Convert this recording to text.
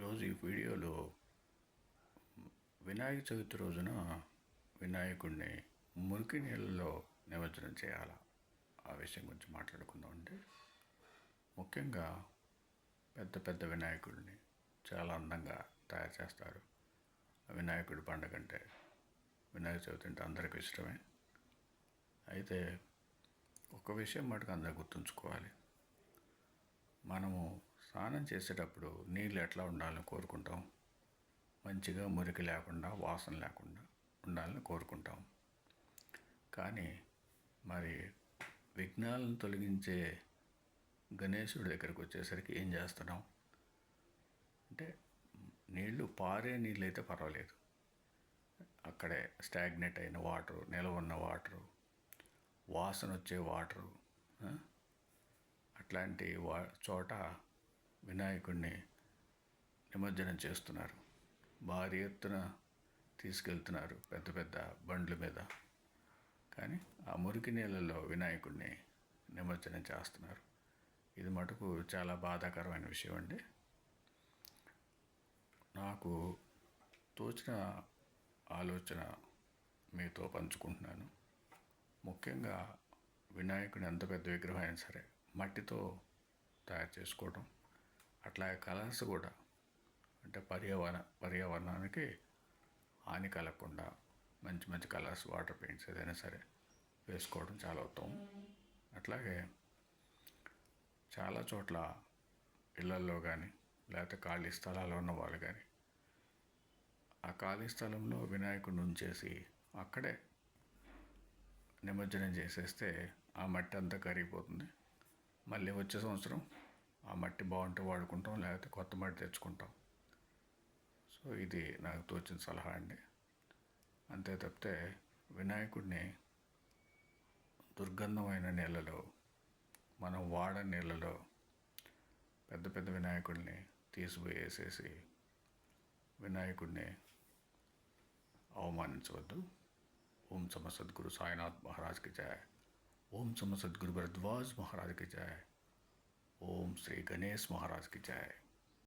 ఈరోజు ఈ వీడియోలో వినాయక చవితి రోజున వినాయకుడిని మురికి నీళ్ళలో నిమజ్జనం చేయాలా ఆ విషయం గురించి మాట్లాడుకుందాం. అంటే ముఖ్యంగా పెద్ద పెద్ద వినాయకుడిని చాలా అందంగా తయారు చేస్తారు. వినాయకుడి పండుగ అంటే వినాయక చవితి అంటే అందరికీ ఇష్టమే. అయితే ఒక విషయం మటుకు అందరూ గుర్తుంచుకోవాలి. మనము స్నానం చేసేటప్పుడు నీళ్ళు ఎట్లా ఉండాలని కోరుకుంటాం? మంచిగా మురికి లేకుండా, వాసన లేకుండా ఉండాలని కోరుకుంటాం. కానీ మరి విఘ్నాలను తొలగించే గణేశుడి దగ్గరికి వచ్చేసరికి ఏం చేస్తున్నాం అంటే, నీళ్ళు పారే నీళ్ళు అయితే పర్వాలేదు, అక్కడే స్టాగ్నేట్ అయిన వాటరు, నిలవ ఉన్న వాటరు, వాసన వచ్చే వాటరు, అట్లాంటి చోట వినాయకుడిని నిమజ్జనం చేస్తున్నారు. భారీ ఎత్తున తీసుకెళ్తున్నారు పెద్ద పెద్ద బండ్ల మీద. కానీ ఆ మురికి నీళ్ళల్లో వినాయకుడిని నిమజ్జనం చేస్తున్నారు. ఇది మటుకు చాలా బాధాకరమైన విషయం అండి. నాకు తోచిన ఆలోచన మీతో పంచుకుంటున్నాను. ముఖ్యంగా వినాయకుని ఎంత పెద్ద విగ్రహం అయినా సరే మట్టితో తయారు చేసుకోవడం, అట్లాగే కలర్స్ కూడా, అంటే పర్యావరణానికి హాని కలగకుండా మంచి మంచి కలర్స్, వాటర్ పెయింట్స్ ఏదైనా సరే వేసుకోవడం చాలా ఉత్తమం. అట్లాగే చాలా చోట్ల ఇళ్లల్లో కానీ లేకపోతే ఖాళీ స్థలాల్లో ఉన్న వాళ్ళు కానీ ఆ ఖాళీ స్థలంలో వినాయకుడిని ఉంచేసి అక్కడే నిమజ్జనం చేసేస్తే ఆ మట్టి అంతా కరిగిపోతుంది. మళ్ళీ వచ్చే సంవత్సరం ఆ మట్టి బాగుంటే వాడుకుంటాం, లేకపోతే కొత్త మట్టి తెచ్చుకుంటాం. సో ఇది నాకు తోచిన సలహా అండి. అంతే తప్పితే వినాయకుడిని దుర్గంధమైన నీళ్ళలో, మనం వాడని నీళ్ళలో పెద్ద పెద్ద వినాయకుడిని తీసిపోయేసేసి వినాయకుడిని అవమానించవద్దు. ఓం సమ సద్గురు సాయినాథ్ మహారాజ్కి జయ. ఓం సమ సద్గురు భరద్వాజ్ महाराज की जय. ओम श्री गणेश महाराज की जय.